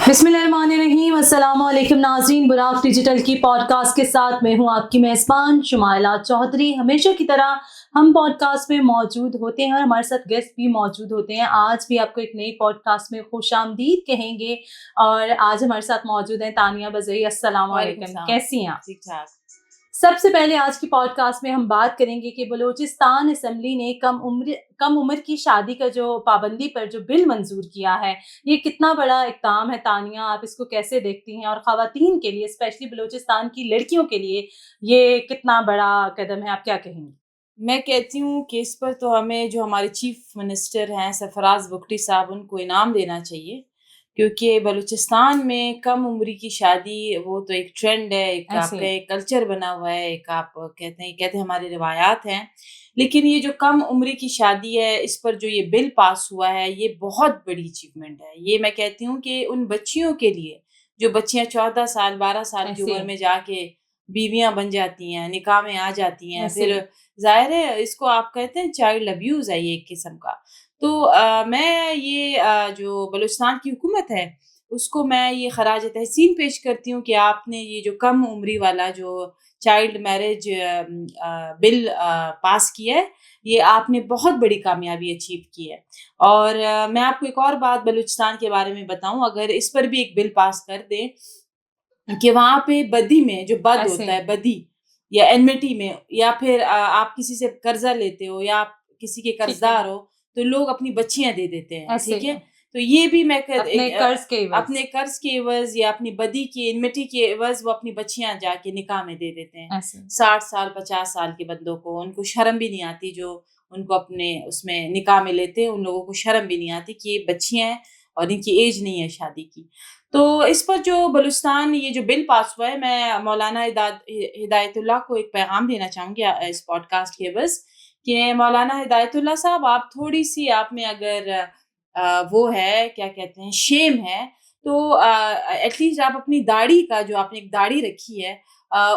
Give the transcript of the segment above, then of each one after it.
बिस्मिल्लाहिर्रहमानिर्रहीम। अस्सलाम वालेकुम नाज़रीन, बुराक डिजिटल की पॉडकास्ट के साथ मैं हूँ आपकी मेज़बान शुमाइला चौधरी। हमेशा की तरह हम पॉडकास्ट में मौजूद होते हैं और हमारे साथ गेस्ट भी मौजूद होते हैं। आज भी आपको एक नई पॉडकास्ट में खुशामदीद कहेंगे और आज हमारे साथ मौजूद हैं तानिया बज़ई। अस्सलाम वालेकुम, कैसी हैं आप? ठीक ठाक। सबसे पहले आज की पॉडकास्ट में हम बात करेंगे कि बलूचिस्तान असेंबली ने कम उम्र की शादी का जो पाबंदी पर जो बिल मंजूर किया है, ये कितना बड़ा इक़दाम है। तानिया, आप इसको कैसे देखती हैं और ख़वातीन के लिए, स्पेशली बलूचिस्तान की लड़कियों के लिए ये कितना बड़ा कदम है, आप क्या कहेंगी? मैं कहती हूँ कि इस पर तो हमें जो हमारे चीफ मिनिस्टर हैं सरफराज बुगटी साहब, उनको इनाम देना चाहिए, क्योंकि बलूचिस्तान में कम उम्री की शादी वो तो एक ट्रेंड है, एक ऐसे आपका एक कल्चर बना हुआ है, एक आप कहते हैं हमारी रिवायात हैं। लेकिन ये जो कम उम्री की शादी है, इस पर जो ये बिल पास हुआ है, ये बहुत बड़ी अचीवमेंट है। ये मैं कहती हूँ कि उन बच्चियों के लिए जो बच्चियाँ 14 साल 12 साल की ऐसे उम्र में जाके बीवियाँ बन जाती हैं, निकाह में आ जाती हैं, ऐसे फिर ज़ाहिर है इसको आप कहते हैं चाइल्ड अब्यूज़ है ये एक किस्म का। तो मैं ये जो बलूचिस्तान की हुकूमत है, उसको मैं ये ख़राज तहसीन पेश करती हूँ कि आपने ये जो कम उम्री वाला जो चाइल्ड मैरिज बिल पास किया है, ये आपने बहुत बड़ी कामयाबी अचीव की है। और मैं आपको एक और बात बलूचिस्तान के बारे में बताऊँ, अगर इस पर भी एक बिल पास कर दें कि वहाँ पे बदी में जो बद ऐसे होता है, बदी या एनमिटी में, या फिर आप किसी से कर्जा लेते हो या आप किसी के ठीक है, कर्जदार हो, तो लोग अपनी बच्चियाँ दे देते हैं, ऐसे ठीक है? तो ये भी मैं अपने कर्ज के अपने एवज, कर्ज के एवज़ या अपनी बदी की एनमिटी के एवज़ वो अपनी बच्चियाँ जाके निकाह में दे देते हैं। ऐसे 60 साल 50 साल के बंदों को, उनको शर्म भी नहीं आती, जो उनको अपने उसमें निकाह में लेते हैं, उन लोगों को शर्म भी नहीं आती कि ये बच्चियाँ हैं और इनकी एज नहीं है शादी की। तो इस पर जो बलूचिस्तान ये जो बिल पास हुआ है, मैं मौलाना हिदायतुल्लाह को एक पैगाम देना चाहूँगी इस पॉडकास्ट के एवज़ कि मौलाना हिदायतुल्लाह साहब, आप थोड़ी-सी आप में अगर वो है, क्या कहते हैं, शेम है, तो एटलीस्ट आप अपनी दाढ़ी का, जो आपने एक दाढ़ी रखी है,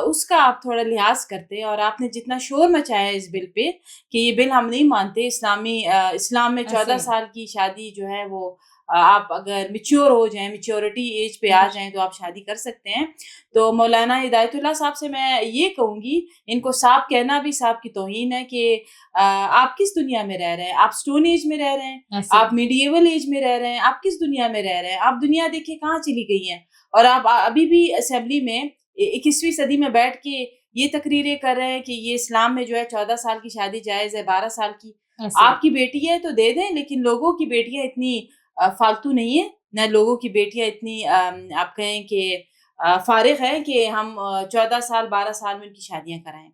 उसका आप थोड़ा लिहाज़ करते। और आपने जितना शोर मचाया है इस बिल पे कि ये बिल हम नहीं मानते, इस्लाम में 14 ऐसे साल की शादी जो है वो आप अगर मैच्योर हो जाएँ, मैच्योरिटी एज पे आ जाएँ, तो आप शादी कर सकते हैं। तो मौलाना हिदायतुल्लाह साहब से मैं ये कहूँगी, इनको साफ कहना भी साहब की तौहीन है कि आप किस दुनिया में रह रहे हैं? आप स्टोन एज में रह रहे हैं, ऐसे आप मिडिएवल एज में रह रहे हैं, आप किस दुनिया में रह रहे हैं? आप दुनिया देखिए कहाँ चली गई हैं, और आप अभी भी असेंबली में 21वीं सदी में बैठ के ये तकरीरें कर रहे हैं कि ये इस्लाम में जो है 14 साल की शादी जायज़ है, 12 साल की। ऐसे आपकी बेटी है तो दे दें, लेकिन लोगों की बेटियाँ इतनी फालतू नहीं है, ना लोगों की बेटियाँ इतनी आप कहें कि फ़ारिग़ है कि हम 14 साल 12 साल में उनकी शादियाँ कराएँ।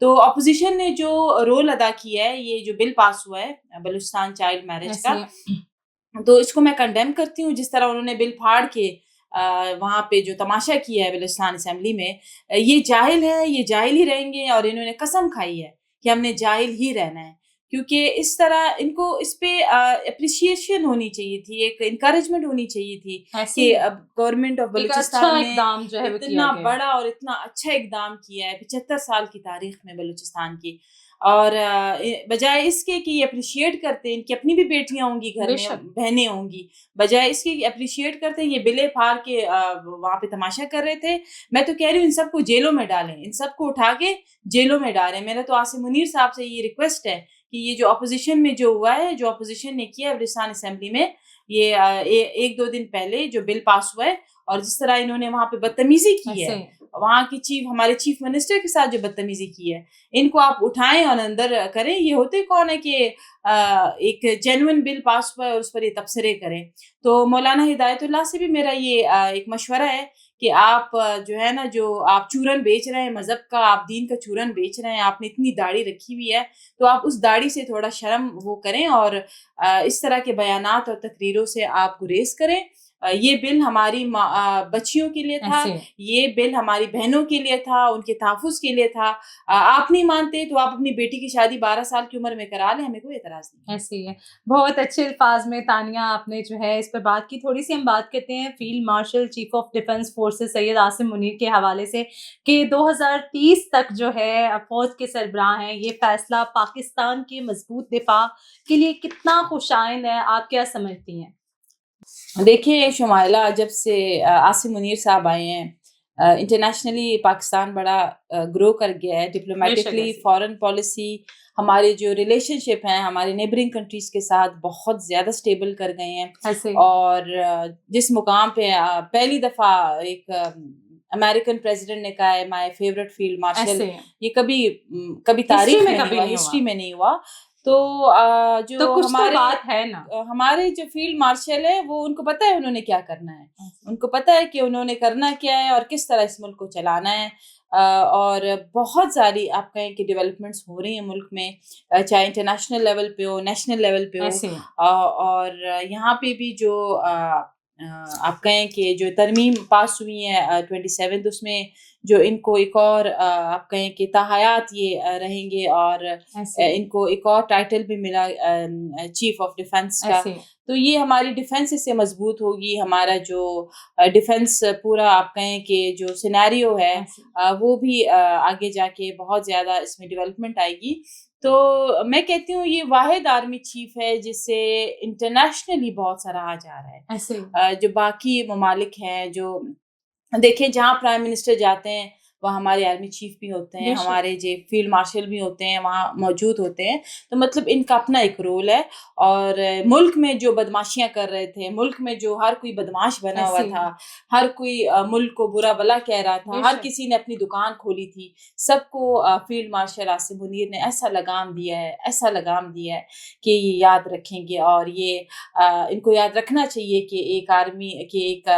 तो ऑपोज़िशन ने जो रोल अदा किया है, ये जो बिल पास हुआ है बलूचिस्तान चाइल्ड मैरिज का, ऐसे तो इसको मैं कंडेम करती हूँ। जिस तरह उन्होंने बिल फाड़ के वहाँ पे जो तमाशा किया है बलूचिस्तान असेंबली में, ये जाहिल है, ये जाहिल ही रहेंगे, और इन्होंने कसम खाई है कि हमने जाहिल ही रहना है। क्योंकि इस तरह इनको इस पे एप्रिसिएशन होनी चाहिए थी, एक एनकरेजमेंट होनी चाहिए थी ऐसे कि अब गवर्नमेंट ऑफ एक अच्छा बलूचिस्तान ने इक़दाम जो है वो किया इतना गया है। बड़ा और इतना अच्छा इक़दाम किया है 75 साल की तारीख में बलूचिस्तान की। और बजाय इसके कि ये एप्रिशिएट करते, इनकी अपनी भी बेटियाँ होंगी घर में, बेशक, बहनें होंगी, बजाय इसके कि एप्रिशिएट करते, ये बिलें फाड़ के वहाँ पे तमाशा कर रहे थे। मैं तो कह रही हूँ इन सबको जेलों में डालें, इन सबको उठा के जेलों में डालें। मेरा तो आसिम मुनीर साहब से ये रिक्वेस्ट है कि ये जो अपोज़िशन में जो हुआ है, जो अपोज़िशन ने किया है बलूचिस्तान असेंबली में, ये 1-2 दिन पहले जो बिल पास हुआ है, और जिस तरह इन्होंने वहाँ पे बदतमीज़ी की है, ऐसे वहाँ की हमारे चीफ मिनिस्टर के साथ जो बदतमीज़ी की है, इनको आप उठाएँ और अंदर करें। ये होते कौन है कि एक जेन्युइन बिल पास हुआ है और उस पर ये तबसरे करें। तो मौलाना हिदायतुल्लाह से भी मेरा ये एक मशवरा है कि आप जो है ना, जो आप चूरन बेच रहे हैं मज़हब का, आप दीन का चूरन बेच रहे हैं, आपने इतनी दाढ़ी रखी हुई है, तो आप उस दाढ़ी से थोड़ा शर्म वो करें, और इस तरह के बयानात और तकरीरों से आप गुरेज़ करें। ये बिल हमारी बच्चियों के लिए था, ऐसे ये बिल हमारी बहनों के लिए था, उनके तहफ़्फ़ुज़ के लिए था। आप नहीं मानते तो आप अपनी बेटी की शादी 12 साल की उम्र में करा लें, हमें कोई एतराज़ नहीं है। ऐसे ही है। बहुत अच्छे अल्फाज में तानिया आपने जो है इस पर बात की। थोड़ी-सी हम बात करते हैं field marshal chief of defence forces Syed Asim Munir के हवाले से कि 2030 तक जो है फ़ौज के सरबराह हैं, ये फ़ैसला पाकिस्तान के मज़बूत दिफ़ा के लिए कितना खुशाइंद है, आप क्या समझती हैं? देखिए शुमाइला, जब से आसिम मुनीर साहब आए हैं, इंटरनेशनली पाकिस्तान बड़ा ग्रो कर गया है, बेशक डिप्लोमेटिकली ऐसे फॉरेन पॉलिसी, हमारे जो रिलेशनशिप हैं हमारे नेबरिंग कंट्रीज़ के साथ बहुत ज़्यादा स्टेबल कर गए हैं। ऐसे और जिस मुकाम पे पहली दफ़ा एक अमेरिकन प्रेसिडेंट ने कहा है माय फेवरेट फील्ड मार्शल, ऐसे ये कभी हिस्ट्री तारीख में में नहीं कभी हुआ, नहीं हुआ, हिस्ट्री में नहीं हुआ। तो तो जो कुछ तो बात है ना। हमारे जो फील्ड मार्शल है वो उनको पता है उन्होंने क्या करना है। ऐसे उनको पता है कि उन्होंने करना क्या है और किस तरह इस मुल्क को चलाना है। और बहुत सारी आप कहें कि डेवलपमेंट्स हो रही हैं मुल्क में, चाहे इंटरनेशनल लेवल पे हो, नेशनल लेवल पे हो। ऐसे और यहाँ पे भी जो आप कहें कि जो तरमीम पास हुई है 27, उसमें जो इनको एक और आप कहें कि ताहयात ये रहेंगे। और ऐसे इनको एक और टाइटल भी मिला चीफ ऑफ डिफेंस का। ऐसे तो ये हमारी डिफेंस इससे मजबूत होगी। हमारा जो डिफेंस पूरा आप कहें कि जो सिनेरियो है ऐसे वो भी आगे जाके बहुत ज़्यादा इसमें डेवलपमेंट आएगी। तो मैं कहती हूँ ये वाहिद आर्मी चीफ है जिससे इंटरनेशनली बहुत सराहा जा रहा है। ऐसे जो बाकी ममालिक हैं, जो देखिए जहाँ प्राइम मिनिस्टर जाते हैं वहाँ हमारे आर्मी चीफ भी होते हैं, बेशक हमारे जो फील्ड मार्शल भी होते हैं वहाँ मौजूद होते हैं। तो मतलब इनका अपना एक रोल है। और मुल्क में जो बदमाशियाँ कर रहे थे, मुल्क में जो हर कोई बदमाश बना हुआ ऐसे था, हर कोई मुल्क को बुरा भला कह रहा था, हर बेशक किसी ने अपनी दुकान खोली थी, सबको फील्ड मार्शल आसिम मुनीर ने ऐसा लगाम दिया है, ऐसा लगाम दिया है कि ये याद रखेंगे। और ये इनको याद रखना चाहिए कि एक आर्मी कि एक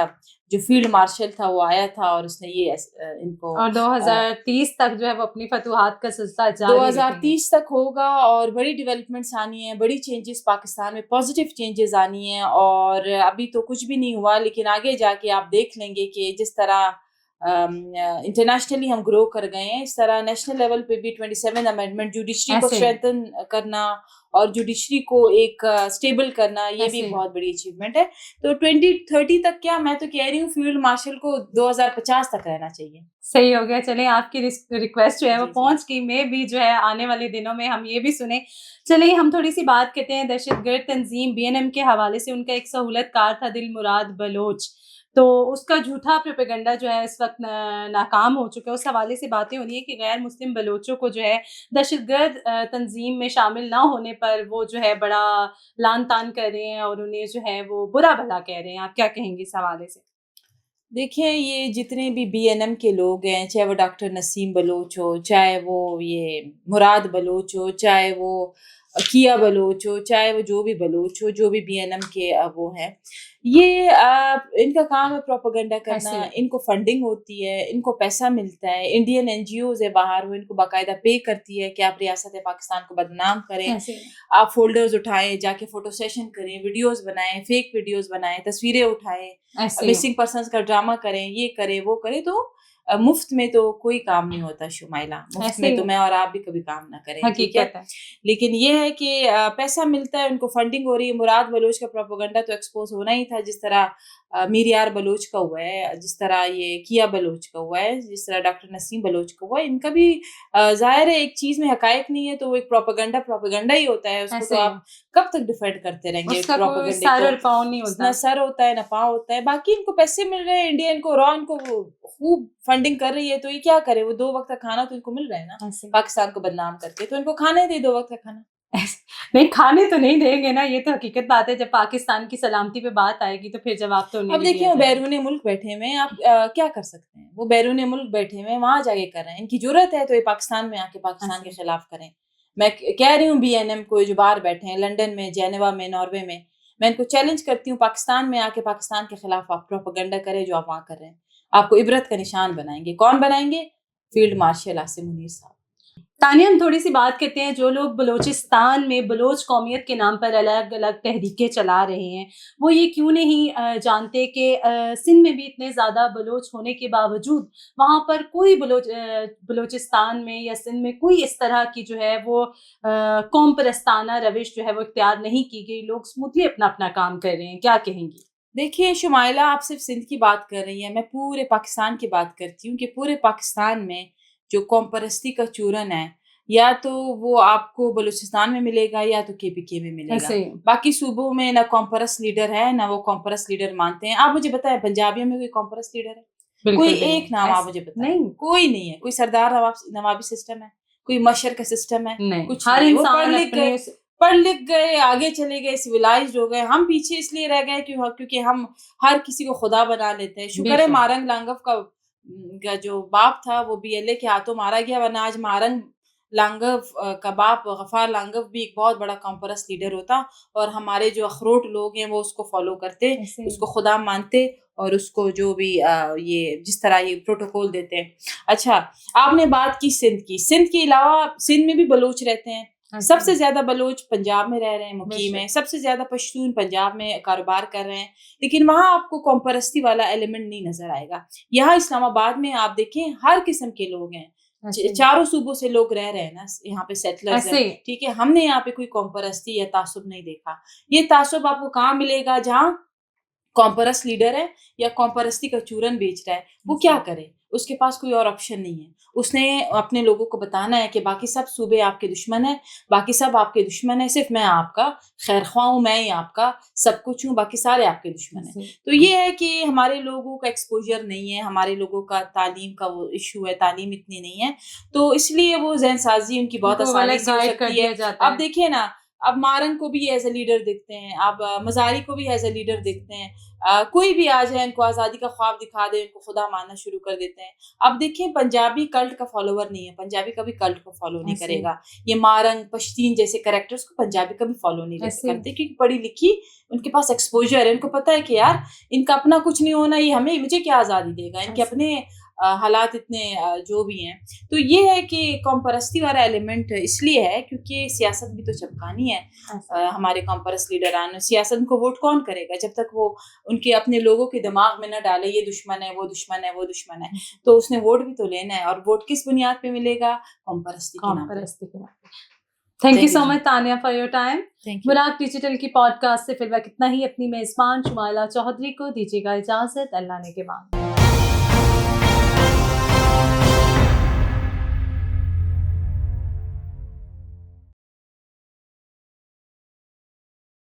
जो फील्ड मार्शल था वो आया था और उसने ये इनको और अ, 2030 तक जो है वो अपनी फतूहात का सिलसिला जारी रखेंगे। 2030 तक होगा और बड़ी डेवलपमेंट्स आनी है, बड़ी चेंजेस पाकिस्तान में पॉजिटिव चेंजेस आनी है। और अभी तो कुछ भी नहीं हुआ, लेकिन आगे जाके आप देख लेंगे कि जिस तरह इंटरनेशनली हम ग्रो कर गए हैं, इस तरह नेशनल लेवल पे भी 27 अमेंडमेंट जुडिशरी को ऐसे स्ट्रेंथन करना और जुडिशरी को एक स्टेबल करना, ये भी एक ऐसे बहुत बड़ी अचीवमेंट है। तो 2030 तक क्या, मैं तो कह रही हूँ फील्ड मार्शल को 2050 तक रहना चाहिए। सही हो गया। चलिए आपकी रिक्वेस्ट जो है वो जी, जी। पहुँच गई। मैं भी जो है आने वाले दिनों में हम ये भी सुने। चलिए हम थोड़ी-सी बात करते हैं दहशतगर्द तंज़ीम बीएनएम के हवाले से। उनका एक सहूलतकार था दिलमुराद बलोच, तो उसका झूठा प्रोपेगेंडा जो है इस वक़्त नाकाम हो चुका है। उस हवाले से बातें हो रही हैं कि गैर मुस्लिम बलोचों को जो है दहशतगर्द तंज़ीम में शामिल ना होने पर वो जो है बड़ा लान-तान कर रहे हैं और उन्हें जो है वो बुरा-भला कह रहे हैं। आप क्या कहेंगी इस हवाले से? देखिए, ये जितने भी बीएनएम के लोग हैं, चाहे वो डॉक्टर नसीम बलोच हो, चाहे वो ये मुराद बलोच हो, चाहे वो किया बलोच हो, चाहे वो जो भी बलोच हो, जो भी बीएनएम के वो हैं, ये इनका काम है प्रोपेगेंडा करना, ऐसे, इनको फंडिंग होती है, इनको पैसा मिलता है, इंडियन एनजीओज़ है बाहर, वो इनको बाकायदा पे करती है कि आप रियासत-ए-पाकिस्तान को बदनाम करें, ऐसे, आप फ़ोल्डर्स उठाएँ, जाके फ़ोटो सेशन करें, वीडियोज़ बनाएँ, फेक वीडियोज़ बनाएँ, तस्वीरें उठाएँ, ऐसे। मिसिंग पर्सन्स का ड्रामा करें, ये करें, वो करें। तो मुफ्त में तो कोई काम नहीं होता शुमाइला, मुफ्त ऐसे में ही तो है, मैं और आप भी कभी काम ना करें, ठीक है? हकीकत है। लेकिन ये है कि पैसा मिलता है, उनको फंडिंग हो रही है। मुराद बलोच का प्रोपेगेंडा तो एक्सपोज़ होना ही था, जिस तरह मीर यार बलोच का हुआ है, जिस तरह ये किया बलोच का हुआ है, जिस तरह डॉक्टर नसीम बलोच का हुआ है। इनका भी ज़ाहिर है एक चीज़ में हक़ाइक़ नहीं है, तो वो एक प्रोपेगेंडा ही होता है, उसको तो ऐसे ही है। आप कब तक डिफेंड करते रहेंगे उस उसका कोई प्रोपेगेंडे सर को? और पाँव नहीं होता। ना सर होता है, ना पाँव होता है। बाकी इनको पैसे मिल रहे हैं, इंडिया इनको रॉ इनको वो खूब फंडिंग कर रही है, तो ये क्या करें? वो 2 वक़्त का खाना तो इनको मिल रहा है ना, ऐसे ही। पाकिस्तान को बदनाम करके, तो इनको खाने दें 2 वक़्त का खाना। नहीं, खाने तो नहीं देंगे ना, ये तो हकीकत बात है। जब पाकिस्तान की सलामती पे बात आएगी तो फिर जवाब तो उन्हें अब भी देखिए दिया वो जाएगा। बैरून मुल्क बैठे हुए हैं, आप क्या कर सकते हैं? वो बैरून मुल्क बैठे हुए हैं, वहाँ जाके कर रहे हैं। इनकी ज़रूरत है तो ये पाकिस्तान में आके पाकिस्तान ऐसे के ही। खिलाफ करें। मैं कह रही हूँ बीएनएम को जो बाहर बैठे हैं, लंदन में, जेनेवा में, नॉर्वे में, मैं इनको चैलेंज करती हूँ पाकिस्तान में आके पाकिस्तान के खिलाफ आप प्रोपेगेंडा करें जो आप वहाँ कर रहे हैं। आपको इबरत का निशान बनाएँगे। कौन बनाएँगे? फील्ड मार्शल आसिम मुनीर साहब। तानिया हम थोड़ी-सी बात करते हैं जो लोग बलूचिस्तान में बलोच कौमियत के नाम पर अलग-अलग तहरीकें चला रहे हैं, वो ये क्यों नहीं जानते कि सिंध में भी इतने ज़्यादा बलोच होने के बावजूद वहाँ पर कोई बलूचिस्तान में या सिंध में कोई इस तरह की जो है वो कौम परस्ताना रविश जो है वो इख्तियार नहीं की गई, लोग स्मूथली अपना-अपना काम कर रहे हैं, क्या कहेंगी? देखिए शुमाइला, आप सिर्फ़ सिंध की बात कर रही हैं, मैं पूरे पाकिस्तान की बात करती हूँ कि पूरे पाकिस्तान में जो कौम परस्ती का चूरन है, یا تو وہ آپ کو بلوچستان میں ملے گا یا تو KPK میں ملے گا. ایسے ہی باقی صوبوں میں نہ کمپرس لیڈر ہے نہ وہ کمپرس لیڈر مانتے ہیں. آپ مجھے بتائیں پنجابیوں میں کوئی کمپرس لیڈر ہے؟ کوئی بالکل بھی ایک نام آپ مجھے بتائیں. نہیں کوئی نہیں ہے. کوئی سردار نوابی سسٹم ہے, کوئی مشر کا سسٹم ہے, نہیں, کچھ ہر نہیں. وہ انسان اپنے پڑھ لکھ گئے, آگے چلے گئے, سویلائزڈ ہو گئے. ہم پیچھے اس لیے رہ گئے کیونکہ ہم ہر کسی کو خدا بنا لیتے ہیں. شکر ہے مارنگ لانگف کا جو باپ تھا وہ BLA کے ہاتھوں مارا گیا, ورنہ آج مارنگ لانگف کا باپ غفار لانگف بھی ایک بہت بڑا کمپرس لیڈر ہوتا, اور ہمارے جو اخروٹ لوگ ہیں وہ اس کو فالو کرتے, اس کو خدا مانتے, اور اس کو جو بھی یہ جس طرح یہ پروٹوکول دیتے ہیں. اچھا, آپ نے بات کی سندھ کی. سندھ کے علاوہ سندھ میں بھی بلوچ رہتے ہیں. سب سے زیادہ بلوچ پنجاب میں رہ رہے ہیں, مقیم ہیں. سب سے زیادہ پشتون پنجاب میں کاروبار کر رہے ہیں, لیکن وہاں آپ کو کمپرستی والا ایلیمنٹ نہیں نظر آئے گا. یہاں اسلام آباد میں آپ دیکھیں ہر قسم کے لوگ ہیں, چاروں صوبوں سے لوگ رہ رہے ہیں نا یہاں پہ, سیٹلرز ہیں. ٹھیک ہے, ہم نے یہاں پہ کوئی کمپرستی یا تعصب نہیں دیکھا. یہ تعصب آپ کو کہاں ملے گا؟ جہاں کمپرس لیڈر ہے یا کمپرستی کا چورن بیچ رہا ہے, وہ کیا کرے؟ اس کے پاس کوئی اور آپشن نہیں ہے. اس نے اپنے لوگوں کو بتانا ہے کہ باقی سب صوبے آپ کے دشمن ہیں, باقی سب آپ کے دشمن ہیں, صرف میں آپ کا خیر خواہ ہوں, میں ہی آپ کا سب کچھ ہوں, باقی سارے آپ کے دشمن ہیں. تو یہ ہے کہ ہمارے لوگوں کا ایکسپوجر نہیں ہے, ہمارے لوگوں کا تعلیم کا وہ ایشو ہے, تعلیم اتنی نہیں ہے, تو اس لیے وہ ذہن سازی ان کی بہت آسانی سے ہو سکتی ہے. اب دیکھیے نا, اب مارنگ کو بھی ایز اے لیڈر دیکھتے ہیں, اب مزاری کو بھی ایز اے لیڈر دیکھتے ہیں. کوئی بھی آ جائے ان کو آزادی کا خواب دکھا دے, ان کو خدا ماننا شروع کر دیتے ہیں. اب دیکھیں پنجابی کلٹ کا فالوور نہیں ہے, پنجابی کبھی کلٹ کو فالو نہیں کرے گا. یہ مارنگ پشتین جیسے کریکٹرز کو پنجابی کبھی فالو نہیں کرتے, کیونکہ پڑھی لکھی ان کے پاس ایکسپوجر ہے. ان کو پتا ہے کہ یار ان کا اپنا کچھ نہیں ہونا, یہ ہمیں مجھے کیا آزادی دے گا, ان کے اپنے حالات اتنے جو بھی ہیں. تو یہ ہے کہ کمپرستی والا ایلیمنٹ اس لیے ہے کیونکہ سیاست بھی تو چپکانی ہے. ہمارے کمپرس لیڈران, سیاست کو ووٹ کون کرے گا جب تک وہ ان کے اپنے لوگوں کے دماغ میں نہ ڈالے یہ دشمن ہے, وہ دشمن ہے, وہ دشمن ہے. تو اس نے ووٹ بھی تو لینا ہے, اور ووٹ کس بنیاد پہ ملے گا؟ کمپرستی کے نام پہ. Thank you so much Tania for your time. Buraq digital کی پوڈ کاسٹ سے فی الوقت اتنا ہی. اپنی میزبان شمائلہ چودھری کو دیجیے گا اجازت. اللہ نے کے بعد.